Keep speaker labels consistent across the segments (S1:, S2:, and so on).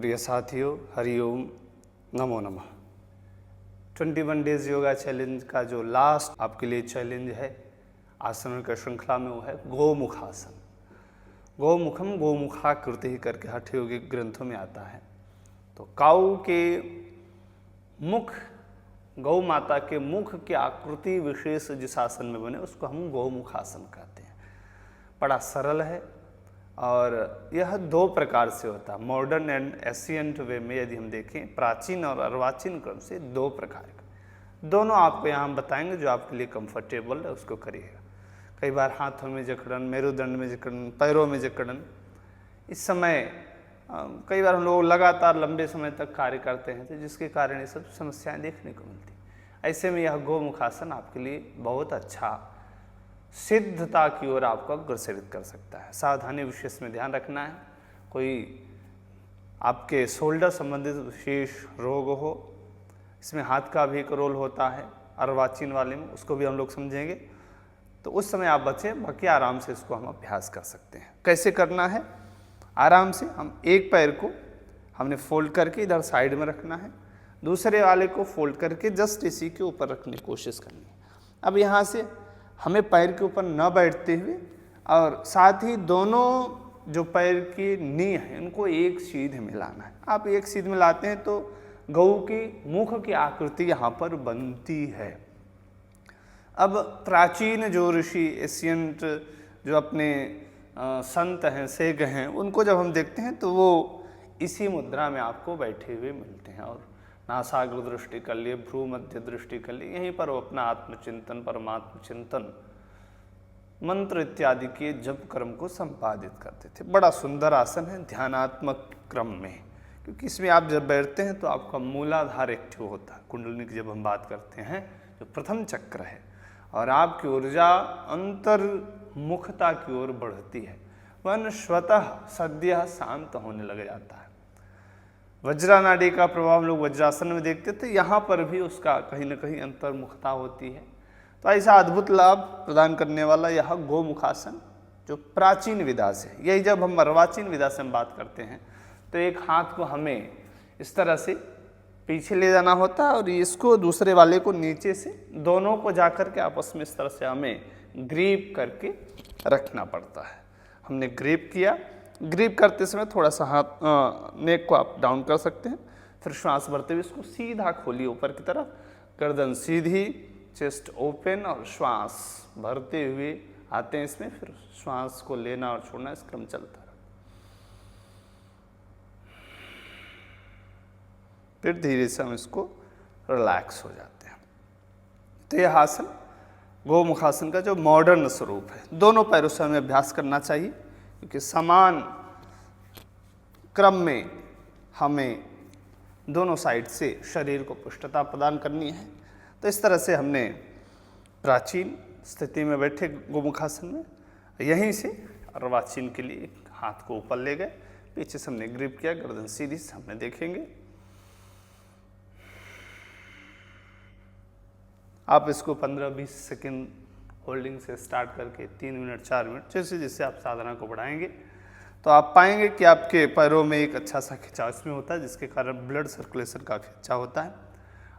S1: प्रिय साथियों, हरिओम, नमो नमः। 21 डेज योगा चैलेंज का जो लास्ट आपके लिए चैलेंज है आसनों की श्रृंखला में, वो है गोमुख आसन। गोमुखम गोमुखाकृति करके हठ योगिक ग्रंथों में आता है। तो काऊ के मुख, गौ माता के मुख की आकृति विशेष जिस आसन में बने उसको हम गोमुख आसन कहते हैं। बड़ा सरल है और यह दो प्रकार से होता है। मॉडर्न एंड एशियंट वे में यदि हम देखें, प्राचीन और अर्वाचीन क्रम से दो प्रकार का। दोनों आपको यहाँ हम बताएंगे, जो आपके लिए कंफर्टेबल है उसको करिएगा। कई बार हाथों में जकड़न, मेरुदंड में जकड़न, पैरों में जकड़न, इस समय कई बार हम लोग लगातार लंबे समय तक कार्य करते हैं, तो जिसके कारण ये सब समस्याएं देखने को मिलती। ऐसे में यह गोमुख आसन आपके लिए बहुत अच्छा सिद्धता की ओर आपको अग्रसर कर सकता है। सावधानी विशेष में ध्यान रखना है। कोई आपके शोल्डर संबंधित विशेष रोग हो, इसमें हाथ का भी एक रोल होता है अर्वाचीन वाले में, उसको भी हम लोग समझेंगे। तो उस समय आप बचें, बाकी आराम से इसको हम अभ्यास कर सकते हैं। कैसे करना है? आराम से हम एक पैर को हमने फोल्ड करके इधर साइड में रखना है, दूसरे वाले को फोल्ड करके जस्ट इसी के ऊपर रखने की कोशिश करनी है। अब यहाँ से हमें पैर के ऊपर न बैठते हुए और साथ ही दोनों जो पैर की नी है उनको एक सीध मिलाना है। आप एक सीध मिलाते हैं तो गऊ की मुख की आकृति यहाँ पर बनती है। अब प्राचीन जो ऋषि एशियंट जो अपने संत हैं, सेग हैं, उनको जब हम देखते हैं तो वो इसी मुद्रा में आपको बैठे हुए मिलते हैं और नासाग्र दृष्टि कर लिए, भ्रू मध्य दृष्टि कर लिए, यहीं पर वो अपना आत्मचिंतन, परमात्म चिंतन, मंत्र इत्यादि के जप कर्म को संपादित करते थे। बड़ा सुंदर आसन है ध्यानात्मक क्रम में, क्योंकि इसमें आप जब बैठते हैं तो आपका मूलाधार एक्टिव होता है। कुंडलिनी की जब हम बात करते हैं जो प्रथम चक्र है, और आपकी ऊर्जा अंतर्मुखता की ओर बढ़ती है, मन स्वतः सद्य शांत होने लग जाता है। वज्रा नाड़ी का प्रभाव हम लोग वज्रासन में देखते थे, यहाँ पर भी उसका कहीं ना कहीं अंतर्मुखता होती है। तो ऐसा अद्भुत लाभ प्रदान करने वाला यह गोमुखासन जो प्राचीन विधा से, यही जब हम अर्वाचीन विधा से हम बात करते हैं तो एक हाथ को हमें इस तरह से पीछे ले जाना होता है और इसको दूसरे वाले को नीचे से, दोनों को जाकर के आपस में इस तरह से हमें ग्रीप करके रखना पड़ता है। हमने ग्रीप किया, ग्रिप करते समय थोड़ा सा हाथ नेक को आप डाउन कर सकते हैं, फिर श्वास भरते हुए इसको सीधा खोलिए ऊपर की तरफ, गर्दन सीधी, चेस्ट ओपन और श्वास भरते हुए आते हैं इसमें, फिर श्वास को लेना और छोड़ना, इस क्रम चलता रहा। फिर धीरे से हम इसको रिलैक्स हो जाते हैं। तो यह आसन गोमुखासन का जो मॉडर्न स्वरूप है, दोनों पैरों से हमें अभ्यास करना चाहिए, क्योंकि समान क्रम में हमें दोनों साइड से शरीर को पुष्टता प्रदान करनी है। तो इस तरह से हमने प्राचीन स्थिति में बैठे गोमुखासन में, यहीं से अर्वाचीन के लिए हाथ को ऊपर ले गए, पीछे से हमने ग्रिप किया, गर्दन सीधी सामने देखेंगे। आप इसको 15-20 सेकेंड होल्डिंग से स्टार्ट करके 3 मिनट 4 मिनट, जैसे जैसे आप साधना को बढ़ाएंगे तो आप पाएंगे कि आपके पैरों में एक अच्छा सा खिंचाव इसमें होता है, जिसके कारण ब्लड सर्कुलेशन का खिंचाव होता है।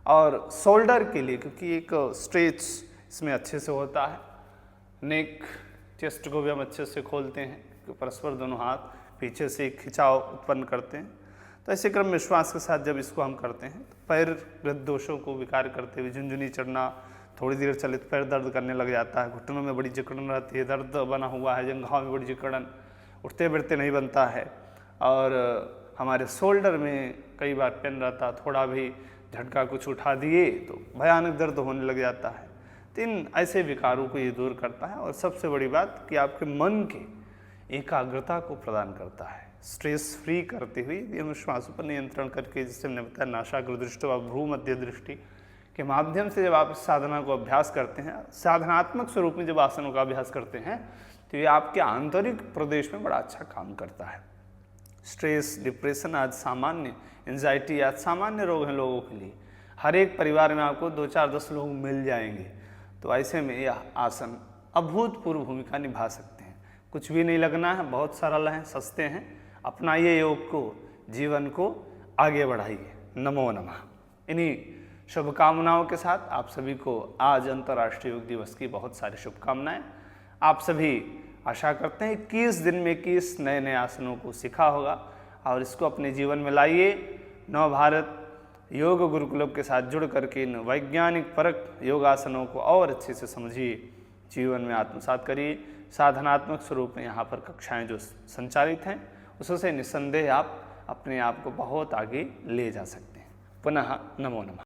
S1: और शोल्डर के लिए, क्योंकि एक स्ट्रेच इसमें अच्छे से होता है, नेक, चेस्ट को भी हम अच्छे से खोलते हैं, क्योंकि परस्पर दोनों हाथ पीछे से एक खिंचाव उत्पन्न करते हैं। तो ऐसे क्रम में श्वास के साथ जब इसको हम करते हैं तो पैर गृह दोषों को विकार करते हुए झुंझुनी चढ़ना, थोड़ी देर चले तो पैर दर्द करने लग जाता है, घुटनों में बड़ी जकड़न रहती है, दर्द बना हुआ है, जंघाओं में बड़ी जकड़न, उठते बैठते नहीं बनता है, और हमारे शोल्डर में कई बार पेन रहता है, थोड़ा भी झटका कुछ उठा दिए तो भयानक दर्द होने लग जाता है। तो इन ऐसे विकारों को ये दूर करता है, और सबसे बड़ी बात कि आपके मन के एकाग्रता को प्रदान करता है, स्ट्रेस फ्री करते हुए यदि हम श्वास पर नियंत्रण करके, जिससे हमने बताया नासाग्र दृष्टि व भ्रू मध्य दृष्टि के माध्यम से जब आप इस साधना को अभ्यास करते हैं, साधनात्मक स्वरूप में जब आसनों का अभ्यास करते हैं, तो ये आपके आंतरिक प्रदेश में बड़ा अच्छा काम करता है। स्ट्रेस, डिप्रेशन आज सामान्य, एंजाइटी आज सामान्य रोग हैं लोगों के लिए। हर एक परिवार में आपको 2-4-10 लोग मिल जाएंगे। तो ऐसे में यह आसन अभूतपूर्व भूमिका निभा सकते हैं। कुछ भी नहीं लगना है, बहुत सरल हैं, सस्ते हैं। अपनाइए योग को, जीवन को आगे बढ़ाइए। नमो नमः। इन्हीं शुभकामनाओं के साथ आप सभी को आज अंतर्राष्ट्रीय योग दिवस की बहुत सारी शुभकामनाएं। आप सभी आशा करते हैं 21 दिन में 21 नए नए आसनों को सीखा होगा और इसको अपने जीवन में लाइए। नव भारत योग गुरुकुल के साथ जुड़ करके इन वैज्ञानिक परक योगासनों को और अच्छे से समझिए, जीवन में आत्मसात करिए। साधनात्मक स्वरूप में यहाँ पर कक्षाएं जो संचालित हैं उससे निस्संदेह आप अपने आप को बहुत आगे ले जा सकते हैं। पुनः नमो नमः।